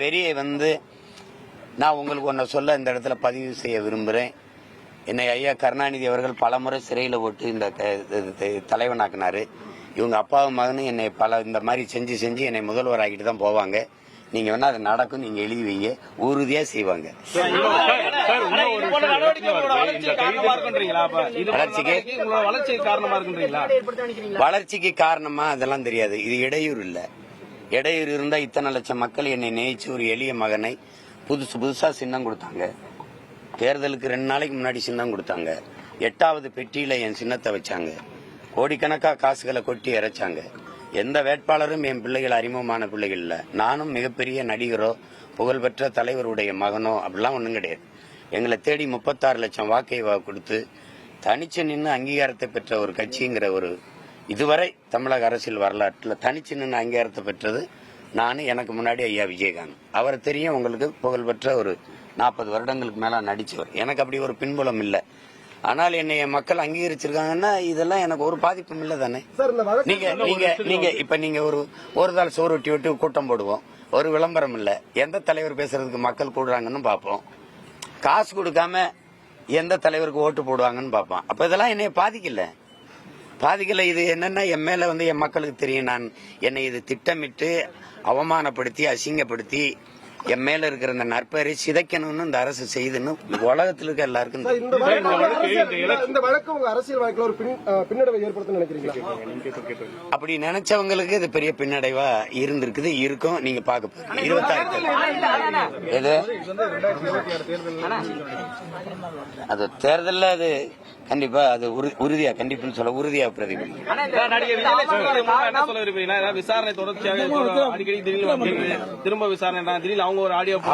வெறிய நான் உங்களுக்கு ஒன்ன சொல்ல இந்த இடத்துல பதிவு செய்ய விரும்புறேன். என்னை ஐயா கருணாநிதி அவர்கள் பலமுறை சிறையில் போட்டு இந்த தலைவனாக்குனாரு. இவங்க அப்பாவும் மகனும் என்னை இந்த மாதிரி செஞ்சு என்னை முதல்வர் ஆகிட்டு தான் போவாங்க. நீங்க வேணா அது நடக்கும், நீங்க எழுதி வைங்க, உறுதியா செய்வாங்க. வளர்ச்சிக்கு காரணமா அதெல்லாம் தெரியாது. இது இடையூறு இல்ல. இடையூறு இருந்தா இத்தனை லட்சம் மக்கள் என்னை நேயிச்சு ஒரு எளிய மகனை புதுசா சின்னம் கொடுத்தாங்க. தேர்தலுக்கு 2 நாளைக்கு முன்னாடி சின்னம் கொடுத்தாங்க. 8வது பெட்டியில என் சின்னத்தை வச்சாங்க. கோடிக்கணக்கா காசுகளை கொட்டி இறைச்சாங்க. எந்த வேட்பாளரும் என் பிள்ளைகள் அறிமுகமான பிள்ளைகள் இல்ல. நானும் மிகப்பெரிய நடிகரோ புகழ்பெற்ற தலைவருடைய மகனோ அப்படிலாம் ஒன்றும் கிடையாது. எங்களை தேடி 36 லட்சம் வாக்கை கொடுத்து தனிச்சு நின்று அங்கீகாரத்தை பெற்ற ஒரு கட்சிங்கிற ஒரு இதுவரை தமிழக அரசியல் வரலாற்றில் தனிச்சு நின்று அங்கீகாரத்தை பெற்றது நானும், எனக்கு முன்னாடி ஐயா விஜயகாந்த். அவர் தெரியும் உங்களுக்கு, புகழ்பெற்ற ஒரு 40 வருடங்களுக்கு மேல நடிச்சவர். எனக்கு அப்படி ஒரு பின்புலம் இல்லை. ஆனால் என்னைய மக்கள் அங்கீகரிச்சிருக்காங்கன்னா இதெல்லாம் எனக்கு ஒரு பாதிப்பும் இல்லை தானே. நீங்க இப்ப நீங்க ஒரு நாள் சோறு ஒட்டி விட்டு கூட்டம் போடுவோம், ஒரு விளம்பரம் இல்ல, எந்த தலைவர் பேசுறதுக்கு மக்கள் கூடுறாங்கன்னு பார்ப்போம். காசு கொடுக்காம எந்த தலைவருக்கு ஓட்டு போடுவாங்கன்னு பார்ப்போம். அப்ப இதெல்லாம் என்னைய பாதிக்கல. இது என்னன்னா என் மேல என் மக்களுக்கு தெரியும். நான் என்னை இது திட்டமிட்டு அவமானப்படுத்தி அசிங்கப்படுத்தி என் மேல இருக்கிற இந்த நற்பெயரை சிதைக்கணும்னு இந்த அரசு செய்துன்னு உலகத்தில் இருக்க எல்லாருக்கும் அப்படி நினைச்சவங்களுக்கு இது பெரிய பின்னடைவா இருந்திருக்குது, இருக்கும். நீங்க பாக்க போறீங்க 26 எது அது தேர்தல்ல அது கண்டிப்பா அது உறுதியா கண்டிப்புன்னு சொல்ல உறுதியா பிரதிபலிக்கும்.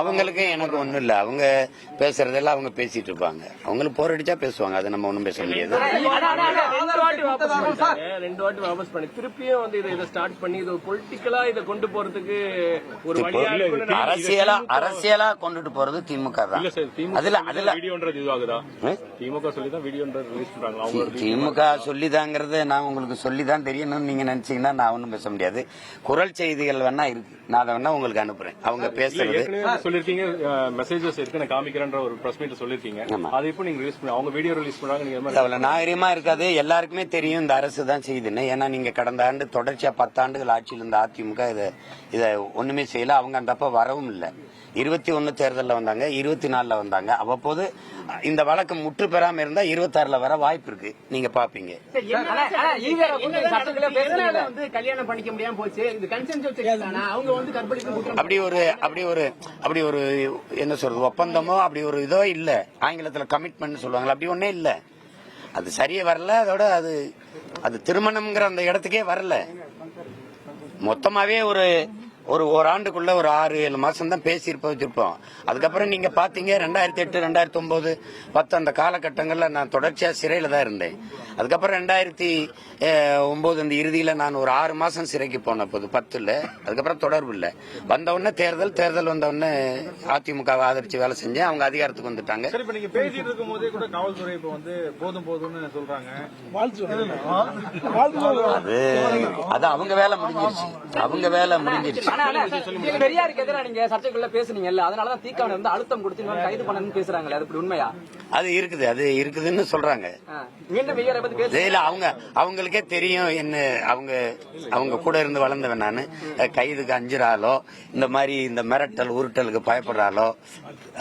அவங்களுக்கு எனக்கு ஒண்ணும் இல்ல. அவங்க பேசுறதெல்லாம் அவங்க பேசிட்டு இருப்பாங்க. அவங்களுக்கு போர் அடிச்சா பேசுவாங்க. அது நம்ம ஒண்ணும் பேச முடியாது. அரசியலா கொண்டுட்டு போறது திமுக தான். திமுக சொல்லிதாங்கிறது நான் உங்களுக்கு சொல்லிதான் தெரியணும்னு நீங்க நினைச்சீங்கன்னா நான் ஒன்னும் பேச முடியாது. குரல் செய்திகள் வேணா இருக்கு, நான் அதை வேணா உங்களுக்கு அனுப்புறேன். அவங்க பேசுறது சொல்லிருக்கீங்க, மெசேஜஸ் இருக்கு, நான் காமிக்கிறேன்ற ஒரு பிரஸ் மீட் சொல்லிருக்கீங்க. அது இப்போ நீங்க ரிலீஸ் பண்ணி அவங்க வீடியோ ரிலீஸ் பண்றாங்க. அவ்வளவு நாகரிகமா இருக்காது. எல்லாருக்குமே தெரியும் இந்த அரசு தான் செய்யுதுன்னு. ஏன்னா நீங்க கடந்த ஆண்டு தொடர்ச்சியா 10 ஆண்டுகள் ஆட்சியில் இருந்த அதிமுக இதை ஒண்ணுமே செய்யல. அவங்க அந்த அப்ப வரவும் இல்லை. 21 தேர்தலில் வந்தாங்க, 24ல வந்தாங்க. அவ்வப்போது இந்த வழக்கு முற்று பெறாம இருந்தா 26ல வர வாய்ப்பு இருக்கு. நீங்க பாப்பீங்க. அப்படி ஒரு என்ன சொல்றது ஒப்பந்தமோ அப்படி ஒரு இதோ இல்ல. ஆங்கிலத்துல கமிட்மெண்ட் சொல்லுவாங்க, அப்படி ஒன்னே இல்ல. அது சரியா வரல. அதோட அது திருமணம்ங்கிற அந்த இடத்துக்கே வரல. மொத்தமாவே ஒரு ஆண்டுக்குள்ள ஒரு 6-7 மாசம் தான் பேசி வச்சிருப்போம். அதுக்கப்புறம் நீங்க பாத்தீங்க 2008, 2009, 10 அந்த காலகட்டங்கள்ல நான் தொடர்ச்சியா சிறையில தான் இருந்தேன். அதுக்கப்புறம் 2009 அந்த இறுதியில நான் ஒரு 6 மாசம் சிறைக்கு போன போது 10ல. அதுக்கப்புறம் தொடர்பு இல்ல. வந்த உடனே தேர்தல் வந்த உடனே அதிமுக ஆதரிச்சு வேலை செஞ்சேன். அவங்க அதிகாரத்துக்கு வந்துட்டாங்க. நீங்க பேசிட்டு இருக்கும் போதே கூட காவல்துறை இப்ப போதும்னு சொல்றாங்க. அது அவங்க வேலை முடிஞ்சிருச்சு. பெரியாருக்கு எதிராக நீங்க சர்ச்சைக்குள்ள பேசுனீங்கல்ல, அதனாலதான் தீக்கான வந்து அழுத்தம் கொடுத்து கைது பண்ணணும்னு பேசுறாங்க. அது இப்படி உண்மையா? அது இருக்குதுன்னு சொல்றாங்க. அவங்களுக்கே தெரியும் என்ன. அவங்க கூட இருந்து வளர்ந்தவன் நானு. கைதுக்கு அஞ்சுறாலோ இந்த மாதிரி இந்த மிரட்டல் உருட்டலுக்கு பயப்படுறாலோ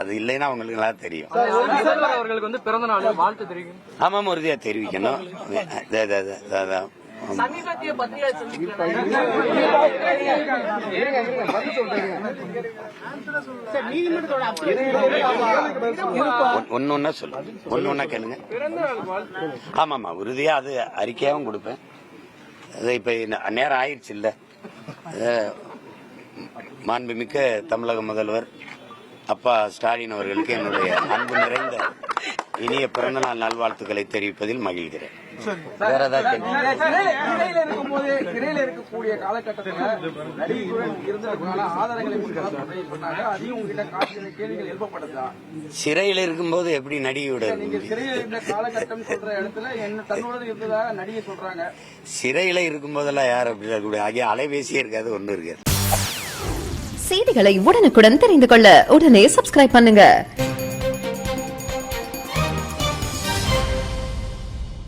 அது இல்லைன்னா அவங்களுக்கு நல்லா தெரியும். அவர்களுக்கு வந்து பிறந்த நாள் வாழ்த்து தெரிவிக்கணும். ஆமாம், உறுதியா தெரிவிக்கணும். சமீபத்திய பத்திரிகை ஒன்னொன்னா சொல்லு, ஒன்னொன்னா கேளுங்க. ஆமாமா, உறுதியா அது அறிக்கையாவும் கொடுப்பேன். அது இப்ப நேரம் ஆயிடுச்சு இல்ல. மாண்புமிக்க தமிழக முதல்வர் அப்பா ஸ்டாலின் அவர்களுக்கு என்னுடைய அன்பு நிறைந்த இனிய பிறந்தநாள் நல்வாழ்த்துக்களை தெரிவிப்பதில் மகிழ்கிறேன். வேற ஏதாவது கேள்வி? சிறையில இருக்கும்போது சிறையில இருக்கக்கூடிய காலகட்டத்துல நடிகையுடன் இருந்ததுக்கான ஆதாரங்களை பண்ணாங்க. அதையும் உங்ககிட்ட காட்டின கேள்விகள் எழுப்பப்பட்டதா? சிறையில் இருக்கும்போது எப்படி நடிகையோட நீங்க சிறையில இருந்த காலகட்டம் சொல்ற இடத்துல என்ன தன்னோட இருந்ததாக நடிகை சொல்றாங்க. சிறையில இருக்கும்போதெல்லாம் யார் அப்படி இருக்கக்கூடிய ஆகிய அலைபேசியே இருக்காது, ஒண்ணு இருக்காது. செய்திகளை உடனுக்குடன் தெரிந்து கொள்ள உடனே சப்ஸ்கிரைப் பண்ணுங்க.